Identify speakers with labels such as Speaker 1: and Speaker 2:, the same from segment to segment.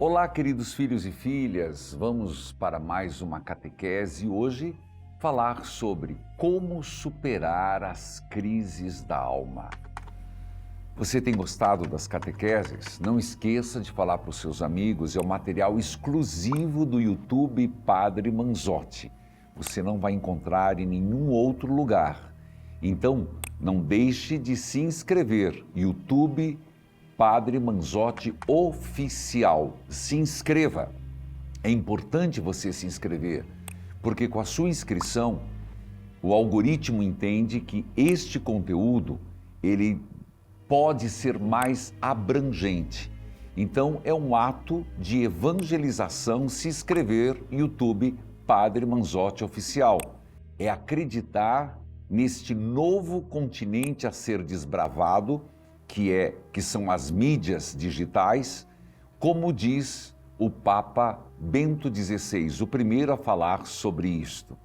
Speaker 1: Olá, queridos filhos e filhas, vamos para mais uma catequese e hoje falar sobre como superar as crises da alma. Você tem gostado das catequeses? Não esqueça de falar para os seus amigos, é um material exclusivo do YouTube Padre Manzotti. Você não vai encontrar em nenhum outro lugar. Então, não deixe de se inscrever, YouTube Padre Manzotti Oficial. Se inscreva. É importante você se inscrever, porque com a sua inscrição, o algoritmo entende que este conteúdo, ele pode ser mais abrangente. Então, é um ato de evangelização se inscrever no YouTube Padre Manzotti Oficial. É acreditar neste novo continente a ser desbravado, que são as mídias digitais, como diz o Papa Bento XVI, o primeiro a falar sobre isto.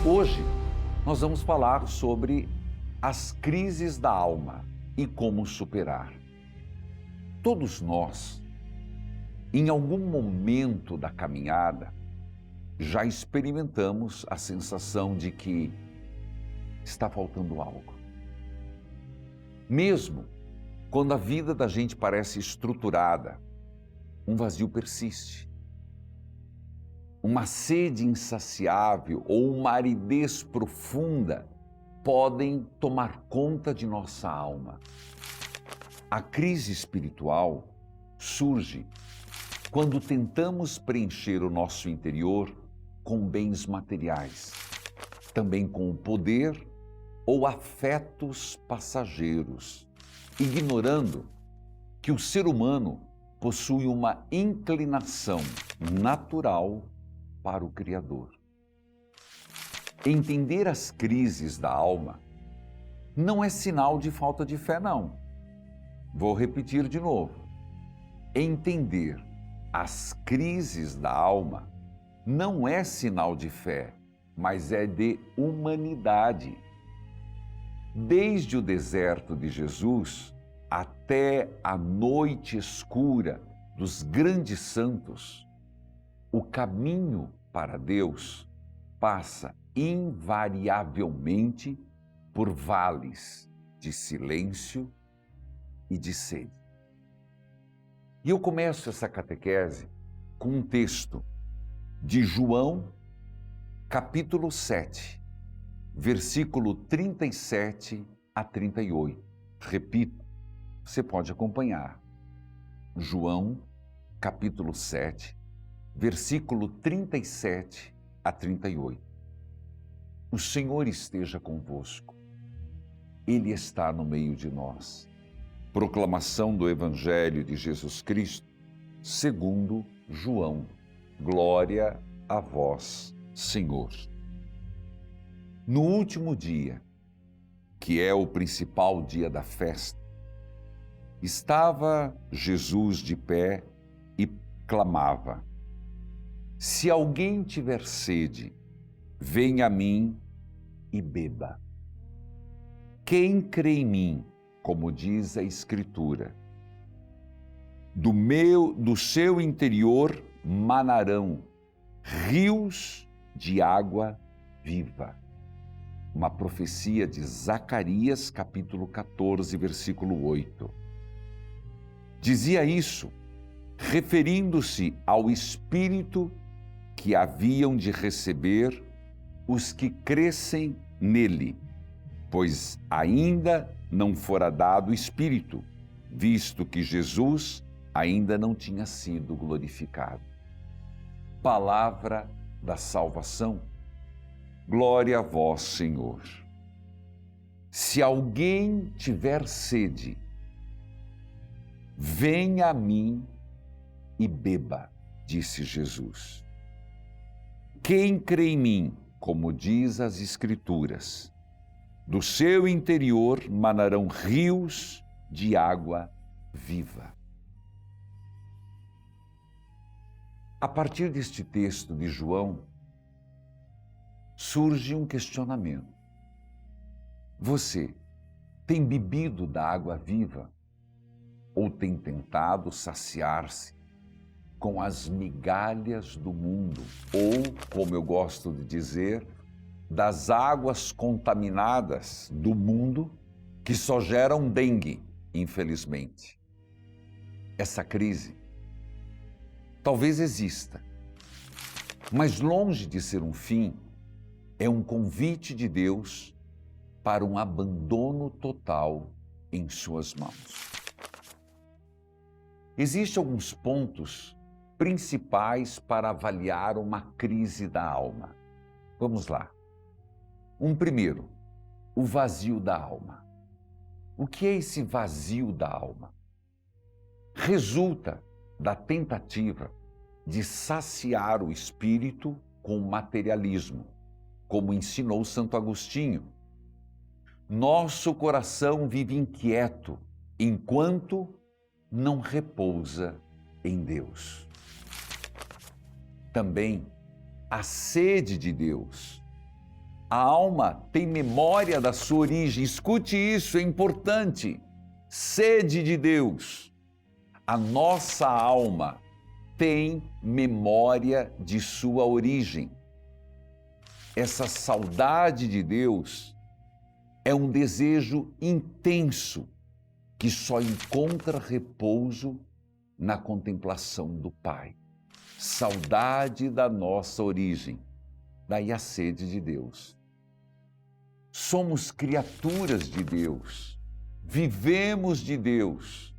Speaker 1: Hoje, nós vamos falar sobre as crises da alma e como superar. Todos nós, em algum momento da caminhada, já experimentamos a sensação de que está faltando algo. Mesmo quando a vida da gente parece estruturada, um vazio persiste. Uma sede insaciável ou uma aridez profunda podem tomar conta de nossa alma. A crise espiritual surge quando tentamos preencher o nosso interior com bens materiais, também com o poder ou afetos passageiros, ignorando que o ser humano possui uma inclinação natural para o Criador. Entender as crises da alma não é sinal de falta de fé, não. Vou repetir de novo. Entender as crises da alma não é sinal de fé, mas é de humanidade. Desde o deserto de Jesus até a noite escura dos grandes santos, o caminho para Deus passa invariavelmente por vales de silêncio e de sede. E eu começo essa catequese com um texto de João, capítulo 7, versículo 37 a 38. Repito, você pode acompanhar. João, capítulo 7, versículo 37 a 38. O Senhor esteja convosco. Ele está no meio de nós. Proclamação do Evangelho de Jesus Cristo, segundo João. Glória a vós, Senhor. No último dia, que é o principal dia da festa, estava Jesus de pé e clamava: se alguém tiver sede, venha a mim e beba. Quem crê em mim, como diz a Escritura, do seu interior manarão rios de água viva. Uma profecia de Zacarias, capítulo 14, versículo 8. Dizia isso referindo-se ao Espírito que haviam de receber os que crescem nele, pois ainda não fora dado o Espírito, visto que Jesus ainda não tinha sido glorificado. Palavra da salvação. Glória a vós, Senhor. Se alguém tiver sede, venha a mim e beba, disse Jesus. Quem crê em mim, como diz as Escrituras, Do seu interior manarão rios de água viva. A partir deste texto de João, surge um questionamento. Você tem bebido da água viva ou tem tentado saciar-se com as migalhas do mundo ou, como eu gosto de dizer, das águas contaminadas do mundo que só geram dengue, infelizmente? Essa crise talvez exista, mas longe de ser um fim, é um convite de Deus para um abandono total em suas mãos. Existem alguns pontos principais para avaliar uma crise da alma. Vamos lá. Primeiro, o vazio da alma. O que é esse vazio da alma? Resulta da tentativa de saciar o espírito com o materialismo, como ensinou Santo Agostinho. Nosso coração vive inquieto enquanto não repousa em Deus. Também a sede de Deus. A alma tem memória da sua origem. Escute isso, é importante. Sede de Deus. A nossa alma tem memória de sua origem. Essa saudade de Deus é um desejo intenso que só encontra repouso na contemplação do Pai. Saudade da nossa origem, daí a sede de Deus. Somos criaturas de Deus, vivemos de Deus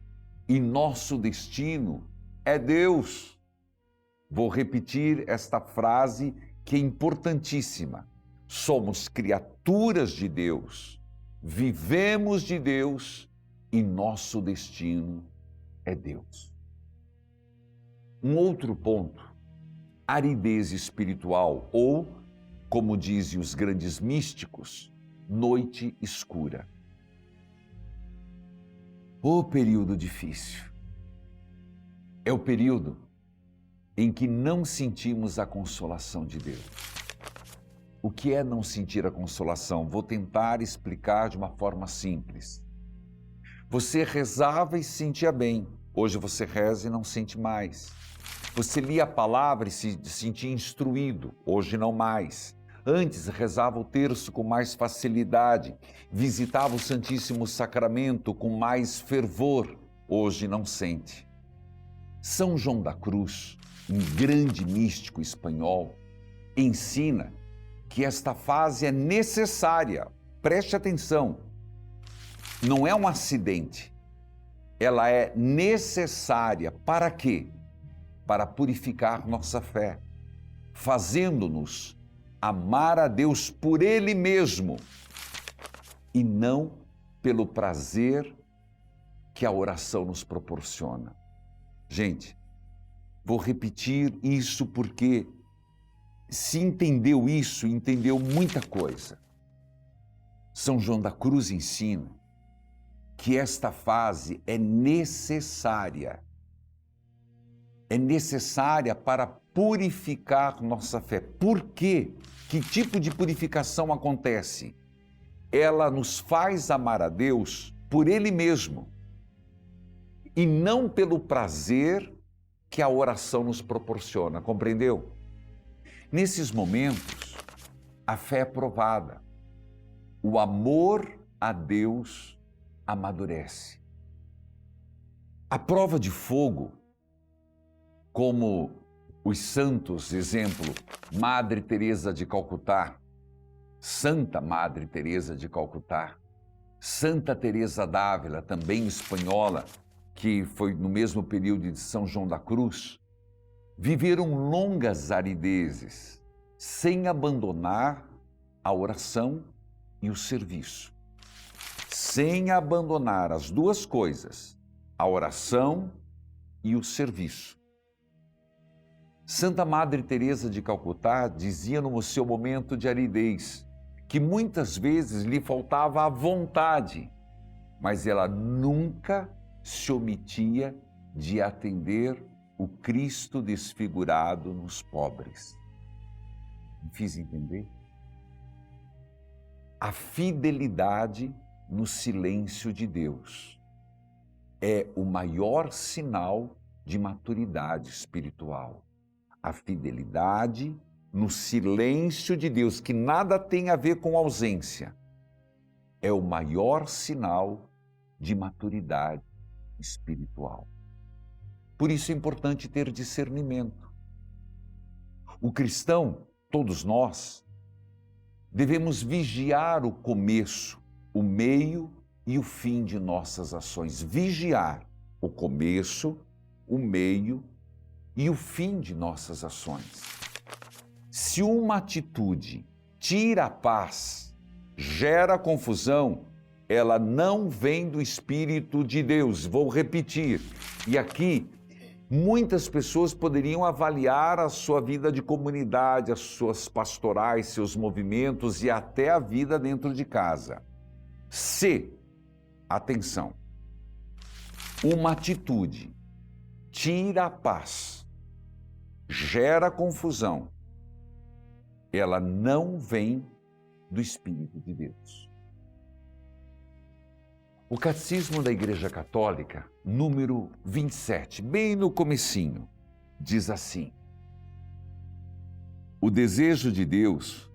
Speaker 1: e nosso destino é Deus. Vou repetir esta frase que é importantíssima. Somos criaturas de Deus, vivemos de Deus e nosso destino é Deus. Um outro ponto, aridez espiritual ou, como dizem os grandes místicos, noite escura. O período difícil é o período em que não sentimos a consolação de Deus. O que é não sentir a consolação? Vou tentar explicar de uma forma simples. Você rezava e se sentia bem. Hoje você reza e não sente mais. Você lia a palavra e se sentia instruído. Hoje não mais. Antes rezava o terço com mais facilidade. Visitava o Santíssimo Sacramento com mais fervor. Hoje não sente. São João da Cruz, um grande místico espanhol, ensina que esta fase é necessária. Preste atenção. Não é um acidente. Ela é necessária. Para quê? Para purificar nossa fé, fazendo-nos amar a Deus por Ele mesmo e não pelo prazer que a oração nos proporciona. Gente, vou repetir isso porque se entendeu isso, entendeu muita coisa. São João da Cruz ensina que esta fase é necessária. É necessária para purificar nossa fé. Por quê? Que tipo de purificação acontece? Ela nos faz amar a Deus por Ele mesmo e não pelo prazer que a oração nos proporciona, compreendeu? Nesses momentos, a fé é provada. O amor a Deus amadurece. A prova de fogo, como os santos, exemplo, Madre Teresa de Calcutá, Santa Madre Teresa de Calcutá, Santa Teresa d'Ávila, também espanhola, que foi no mesmo período de São João da Cruz, viveram longas aridezes, sem abandonar a oração e o serviço. Sem abandonar as duas coisas, a oração e o serviço. Santa Madre Teresa de Calcutá dizia no seu momento de aridez que muitas vezes lhe faltava a vontade, mas ela nunca se omitia de atender o Cristo desfigurado nos pobres. Me fiz entender? A fidelidade no silêncio de Deus é o maior sinal de maturidade espiritual. A fidelidade no silêncio de Deus, que nada tem a ver com ausência, é o maior sinal de maturidade espiritual. Por isso é importante ter discernimento. O cristão, todos nós, devemos vigiar o começo, o meio e o fim de nossas ações. Vigiar o começo, o meio e o fim de nossas ações. Se uma atitude tira a paz, gera confusão, ela não vem do Espírito de Deus. Vou repetir. E aqui, muitas pessoas poderiam avaliar a sua vida de comunidade, as suas pastorais, seus movimentos e até a vida dentro de casa. Se, atenção, uma atitude tira a paz, gera confusão, ela não vem do Espírito de Deus. O Catecismo da Igreja Católica, número 27, bem no comecinho, diz assim: o desejo de Deus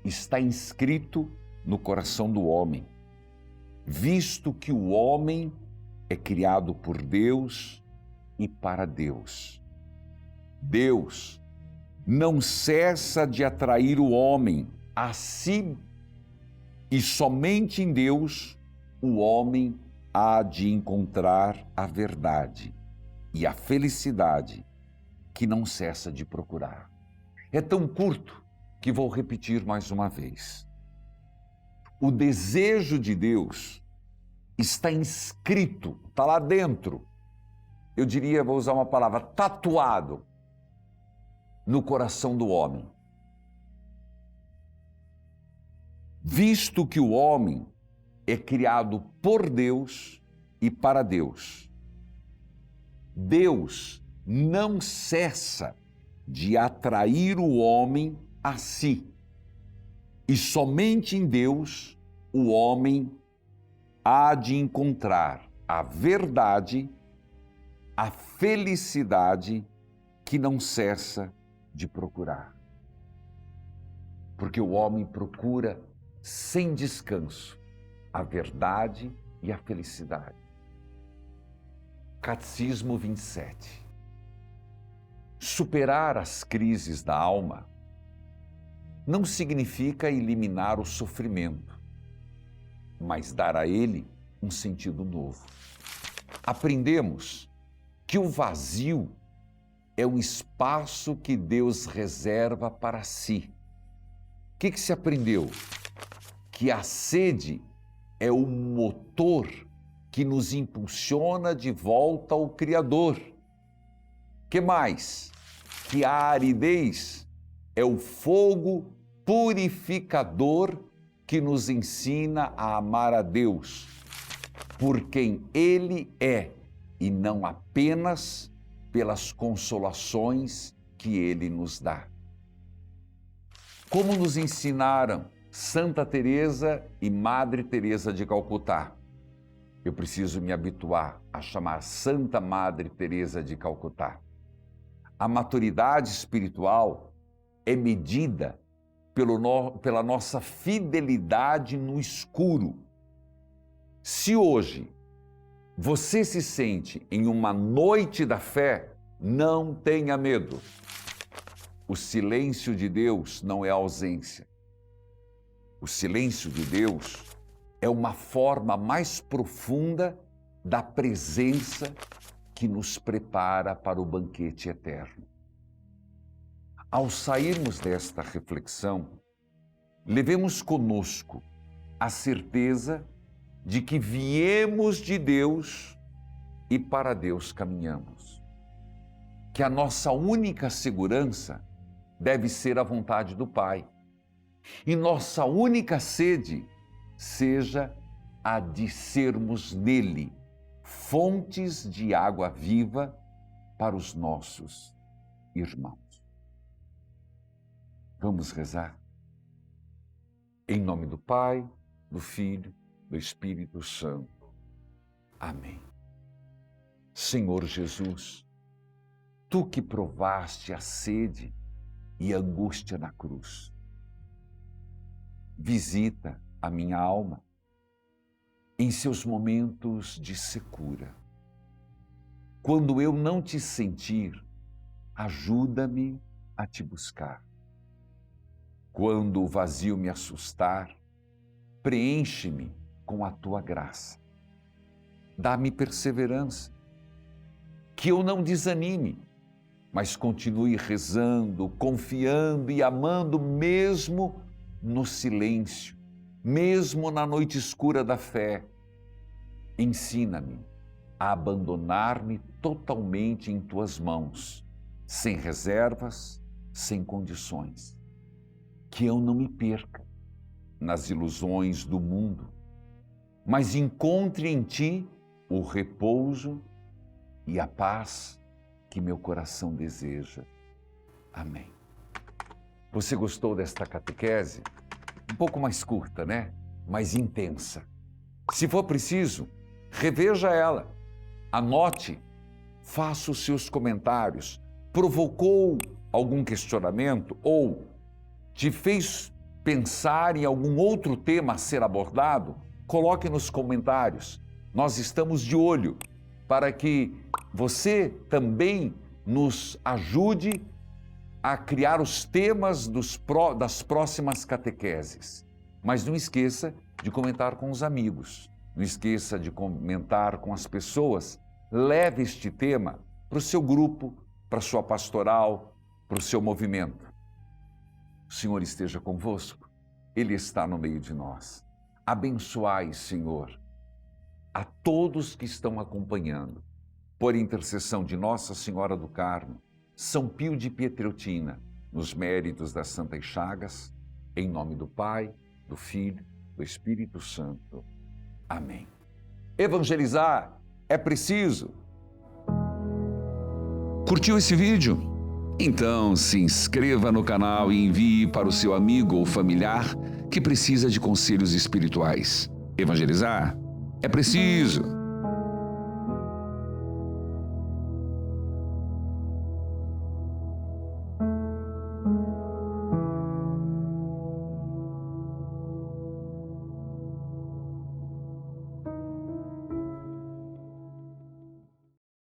Speaker 1: está inscrito no coração do homem, visto que o homem é criado por Deus e para Deus. Deus não cessa de atrair o homem a si, e somente em Deus o homem há de encontrar a verdade e a felicidade que não cessa de procurar. É tão curto que vou repetir mais uma vez. O desejo de Deus está inscrito, está lá dentro. Eu diria, vou usar uma palavra, tatuado no coração do homem. Visto que o homem é criado por Deus e para Deus, Deus não cessa de atrair o homem a si. E somente em Deus o homem há de encontrar a verdade, a felicidade que não cessa de procurar. Porque o homem procura sem descanso a verdade e a felicidade. Catecismo 27. Superar as crises da alma não significa eliminar o sofrimento, mas dar a ele um sentido novo. Aprendemos que o vazio é um espaço que Deus reserva para si. O que se aprendeu? Que a sede é o motor que nos impulsiona de volta ao Criador. Que mais? Que a aridez é o fogo purificador que nos ensina a amar a Deus por quem Ele é e não apenas pelas consolações que Ele nos dá. Como nos ensinaram Santa Teresa e Madre Teresa de Calcutá. Eu preciso me habituar a chamar Santa Madre Teresa de Calcutá. A maturidade espiritual é medida pela nossa fidelidade no escuro. Se hoje você se sente em uma noite da fé, não tenha medo. O silêncio de Deus não é ausência. O silêncio de Deus é uma forma mais profunda da presença que nos prepara para o banquete eterno. Ao sairmos desta reflexão, levemos conosco a certeza de que viemos de Deus e para Deus caminhamos. Que a nossa única segurança deve ser a vontade do Pai. e nossa única sede seja a de sermos nele fontes de água viva para os nossos irmãos. Vamos rezar? Em nome do Pai, do Filho, do Espírito Santo. Amém. Senhor Jesus, Tu que provaste a sede e a angústia na cruz, visita a minha alma em seus momentos de secura. Quando eu não te sentir, ajuda-me a te buscar. Quando o vazio me assustar, preenche-me com a tua graça. Dá-me perseverança, que eu não desanime, mas continue rezando, confiando e amando mesmo no silêncio, mesmo na noite escura da fé. Ensina-me a abandonar-me totalmente em tuas mãos, sem reservas, sem condições. Que eu não me perca nas ilusões do mundo, mas encontre em ti o repouso e a paz que meu coração deseja. Amém. Você gostou desta catequese? Um pouco mais curta, né? Mais intensa. Se for preciso, reveja ela, anote, faça os seus comentários. Provocou algum questionamento ou te fez pensar em algum outro tema a ser abordado? Coloque nos comentários. Nós estamos de olho para que você também nos ajude a criar os temas das próximas catequeses. Mas não esqueça de comentar com os amigos, não esqueça de comentar com as pessoas. Leve este tema para o seu grupo, para a sua pastoral, para o seu movimento. O Senhor esteja convosco, Ele está no meio de nós. Abençoai, Senhor, a todos que estão acompanhando, por intercessão de Nossa Senhora do Carmo, São Pio de Pietreutina, nos méritos das Santas Chagas, em nome do Pai, do Filho, do Espírito Santo. Amém. Evangelizar é preciso. Curtiu esse vídeo? Então se inscreva no canal e envie para o seu amigo ou familiar que precisa de conselhos espirituais. Evangelizar é preciso.